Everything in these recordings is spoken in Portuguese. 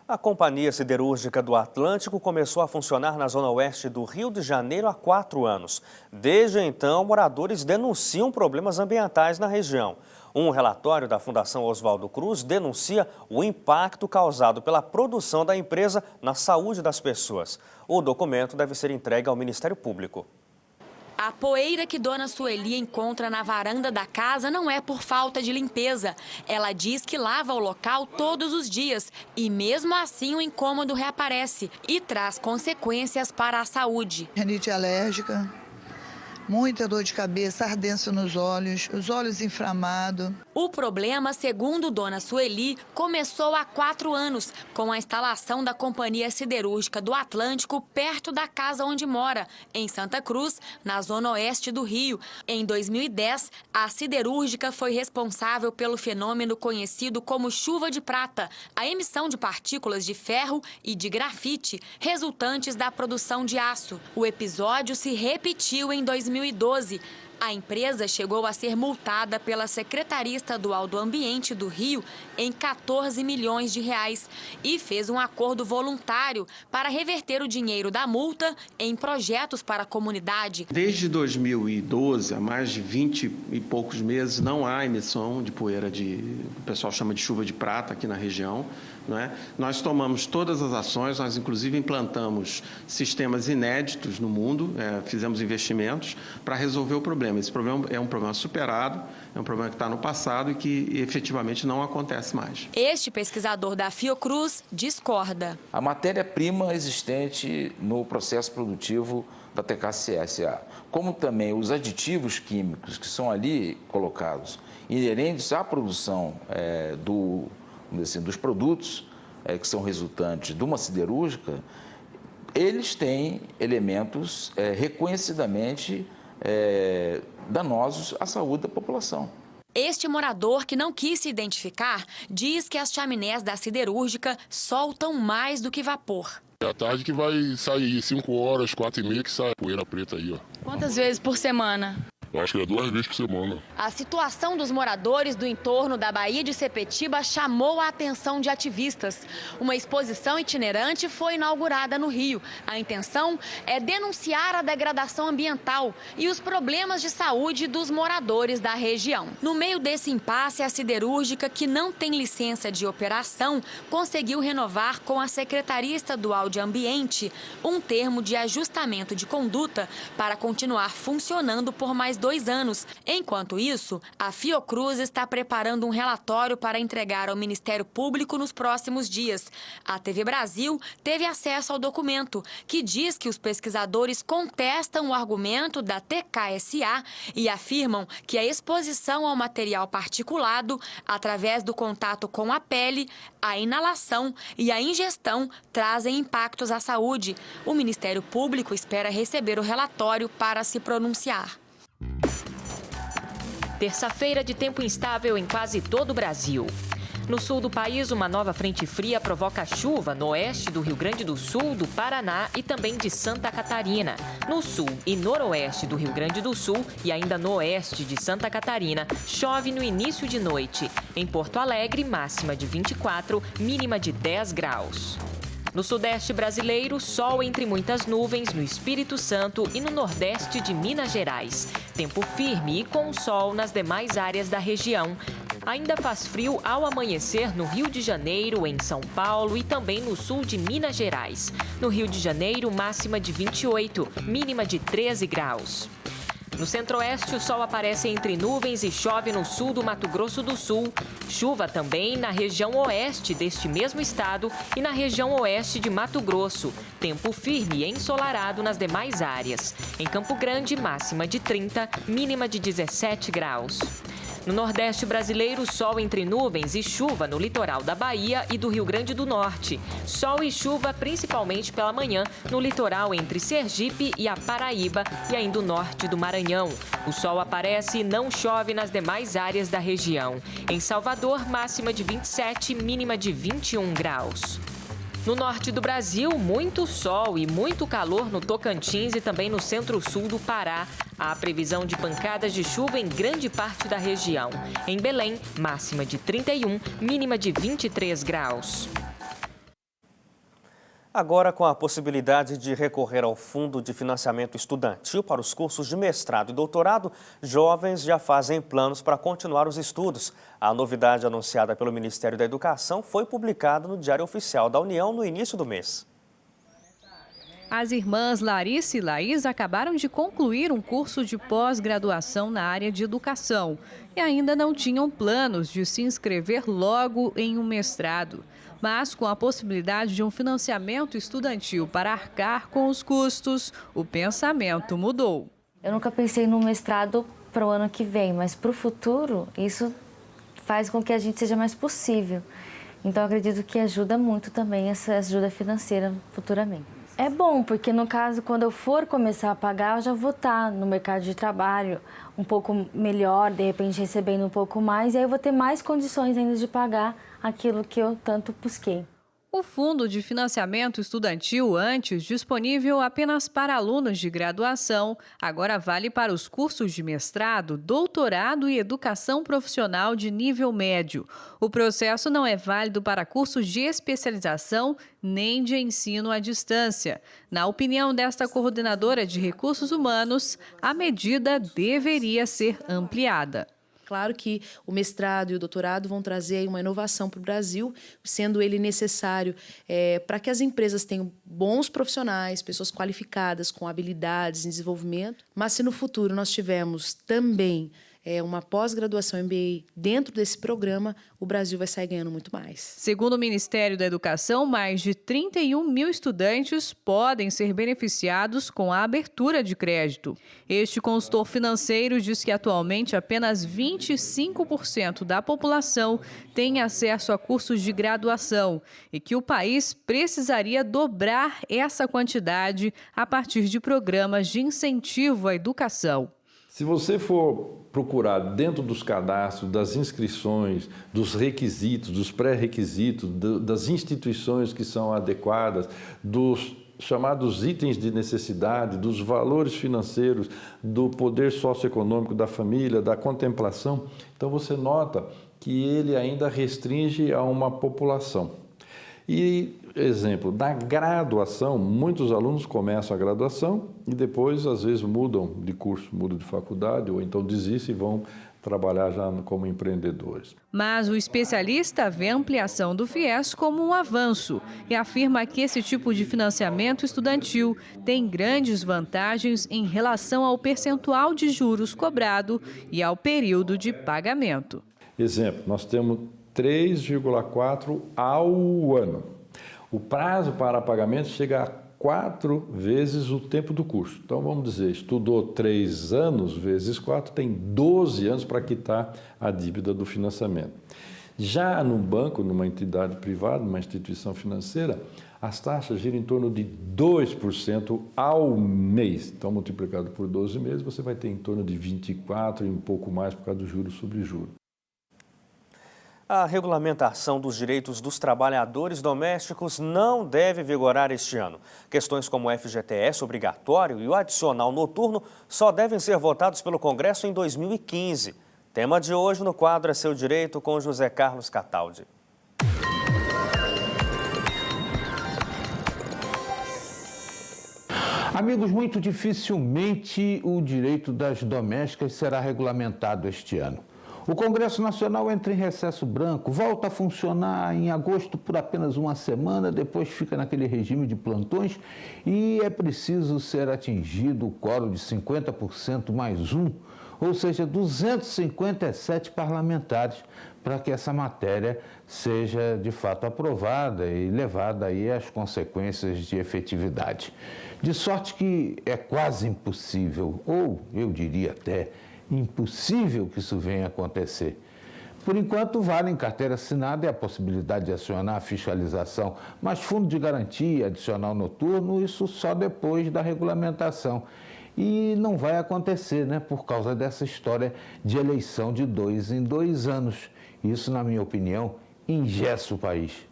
A Companhia Siderúrgica do Atlântico começou a funcionar na zona oeste do Rio de Janeiro há 4 anos. Desde então, moradores denunciam problemas ambientais na região. Um relatório da Fundação Oswaldo Cruz denuncia o impacto causado pela produção da empresa na saúde das pessoas. O documento deve ser entregue ao Ministério Público. A poeira que Dona Sueli encontra na varanda da casa não é por falta de limpeza. Ela diz que lava o local todos os dias e mesmo assim o incômodo reaparece e traz consequências para a saúde. Rinite alérgica, muita dor de cabeça, ardência nos olhos, os olhos inflamados. O problema, segundo Dona Sueli, começou há 4 anos, com a instalação da Companhia Siderúrgica do Atlântico perto da casa onde mora, em Santa Cruz, na zona oeste do Rio. Em 2010, a siderúrgica foi responsável pelo fenômeno conhecido como chuva de prata, a emissão de partículas de ferro e de grafite, resultantes da produção de aço. O episódio se repetiu em 2012. A empresa chegou a ser multada pela Secretaria Estadual do Ambiente do Rio em 14 milhões de reais e fez um acordo voluntário para reverter o dinheiro da multa em projetos para a comunidade. Desde 2012, há mais de 20 e poucos meses, não há emissão de poeira o pessoal chama de chuva de prata aqui na região. Não é? Nós tomamos todas as ações, nós inclusive implantamos sistemas inéditos no mundo, fizemos investimentos para resolver o problema. Esse problema é um problema superado, é um problema que está no passado e que efetivamente não acontece mais. Este pesquisador da Fiocruz discorda. A matéria-prima existente no processo produtivo da TKCSA, como também os aditivos químicos que são ali colocados, inerentes à produção dos produtos que são resultantes de uma siderúrgica, eles têm elementos reconhecidamente danosos à saúde da população. Este morador, que não quis se identificar, diz que as chaminés da siderúrgica soltam mais do que vapor. É à tarde que vai sair, 5 horas, 4h30 que sai poeira preta aí, ó. Quantas vezes por semana? Eu acho que é 2 vezes por semana. A situação dos moradores do entorno da Baía de Sepetiba chamou a atenção de ativistas. Uma exposição itinerante foi inaugurada no Rio. A intenção é denunciar a degradação ambiental e os problemas de saúde dos moradores da região. No meio desse impasse, a siderúrgica, que não tem licença de operação, conseguiu renovar com a Secretaria Estadual de Ambiente um termo de ajustamento de conduta para continuar funcionando por mais 2 anos. Enquanto isso, a Fiocruz está preparando um relatório para entregar ao Ministério Público nos próximos dias. A TV Brasil teve acesso ao documento, que diz que os pesquisadores contestam o argumento da TKSA e afirmam que a exposição ao material particulado, através do contato com a pele, a inalação e a ingestão, trazem impactos à saúde. O Ministério Público espera receber o relatório para se pronunciar. Terça-feira de tempo instável em quase todo o Brasil. No sul do país, uma nova frente fria provoca chuva no oeste do Rio Grande do Sul, do Paraná e também de Santa Catarina. No sul e noroeste do Rio Grande do Sul e ainda no oeste de Santa Catarina, chove no início de noite. Em Porto Alegre, máxima de 24, mínima de 10 graus. No sudeste brasileiro, sol entre muitas nuvens no Espírito Santo e no nordeste de Minas Gerais. Tempo firme e com sol nas demais áreas da região. Ainda faz frio ao amanhecer no Rio de Janeiro, em São Paulo e também no sul de Minas Gerais. No Rio de Janeiro, máxima de 28, mínima de 13 graus. No centro-oeste, o sol aparece entre nuvens e chove no sul do Mato Grosso do Sul. Chuva também na região oeste deste mesmo estado e na região oeste de Mato Grosso. Tempo firme e ensolarado nas demais áreas. Em Campo Grande, máxima de 30, mínima de 17 graus. No Nordeste brasileiro, sol entre nuvens e chuva no litoral da Bahia e do Rio Grande do Norte. Sol e chuva principalmente pela manhã no litoral entre Sergipe e a Paraíba e ainda o norte do Maranhão. O sol aparece e não chove nas demais áreas da região. Em Salvador, máxima de 27, mínima de 21 graus. No norte do Brasil, muito sol e muito calor no Tocantins e também no centro-sul do Pará. Há previsão de pancadas de chuva em grande parte da região. Em Belém, máxima de 31, mínima de 23 graus. Agora, com a possibilidade de recorrer ao Fundo de Financiamento Estudantil para os cursos de mestrado e doutorado, jovens já fazem planos para continuar os estudos. A novidade anunciada pelo Ministério da Educação foi publicada no Diário Oficial da União no início do mês. As irmãs Larissa e Laís acabaram de concluir um curso de pós-graduação na área de educação e ainda não tinham planos de se inscrever logo em um mestrado. Mas, com a possibilidade de um financiamento estudantil para arcar com os custos, o pensamento mudou. Eu nunca pensei no mestrado para o ano que vem, mas para o futuro, isso faz com que a gente seja mais possível. Então, eu acredito que ajuda muito também essa ajuda financeira futuramente. É bom, porque no caso, quando eu for começar a pagar, eu já vou estar no mercado de trabalho um pouco melhor, de repente recebendo um pouco mais, e aí eu vou ter mais condições ainda de pagar aquilo que eu tanto busquei. O Fundo de Financiamento Estudantil, antes disponível apenas para alunos de graduação, agora vale para os cursos de mestrado, doutorado e educação profissional de nível médio. O processo não é válido para cursos de especialização nem de ensino à distância. Na opinião desta coordenadora de recursos humanos, a medida deveria ser ampliada. Claro que o mestrado e o doutorado vão trazer uma inovação para o Brasil, sendo ele necessário para que as empresas tenham bons profissionais, pessoas qualificadas, com habilidades em desenvolvimento. Mas se no futuro nós tivermos também uma pós-graduação MBA dentro desse programa, o Brasil vai sair ganhando muito mais. Segundo o Ministério da Educação, mais de 31 mil estudantes podem ser beneficiados com a abertura de crédito. Este consultor financeiro diz que atualmente apenas 25% da população tem acesso a cursos de graduação e que o país precisaria dobrar essa quantidade a partir de programas de incentivo à educação. Se você for procurar dentro dos cadastros, das inscrições, dos requisitos, dos pré-requisitos, das instituições que são adequadas, dos chamados itens de necessidade, dos valores financeiros, do poder socioeconômico da família, da contemplação, então você nota que ele ainda restringe a uma população. E, exemplo, na graduação, muitos alunos começam a graduação e depois, às vezes, mudam de curso, mudam de faculdade ou então desistem e vão trabalhar já como empreendedores. Mas o especialista vê a ampliação do FIES como um avanço e afirma que esse tipo de financiamento estudantil tem grandes vantagens em relação ao percentual de juros cobrado e ao período de pagamento. Exemplo, nós temos 3,4 ao ano. O prazo para pagamento chega a 4 vezes o tempo do curso. Então, vamos dizer, estudou 3 anos vezes 4, tem 12 anos para quitar a dívida do financiamento. Já no banco, numa entidade privada, numa instituição financeira, as taxas giram em torno de 2% ao mês. Então, multiplicado por 12 meses, você vai ter em torno de 24 e um pouco mais por causa do juros sobre juros. A regulamentação dos direitos dos trabalhadores domésticos não deve vigorar este ano. Questões como o FGTS obrigatório e o adicional noturno só devem ser votados pelo Congresso em 2015. Tema de hoje no quadro É Seu Direito, com José Carlos Cataldi. Amigos, muito dificilmente o direito das domésticas será regulamentado este ano. O Congresso Nacional entra em recesso branco, volta a funcionar em agosto por apenas uma semana, depois fica naquele regime de plantões e é preciso ser atingido o quórum de 50% mais um, ou seja, 257 parlamentares, para que essa matéria seja de fato aprovada e levada aí às consequências de efetividade. De sorte que é quase impossível, ou eu diria até impossível que isso venha a acontecer. Por enquanto, vale em carteira assinada e a possibilidade de acionar a fiscalização, mas fundo de garantia, adicional noturno, isso só depois da regulamentação. E não vai acontecer, né, por causa dessa história de eleição de 2 em 2 anos. Isso, na minha opinião, engessa o país.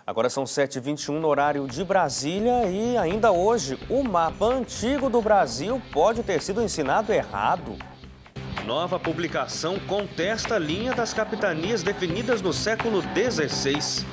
Agora são 7h21 no horário de Brasília e ainda hoje o mapa antigo do Brasil pode ter sido ensinado errado. Nova publicação contesta a linha das capitanias definidas no século XVI.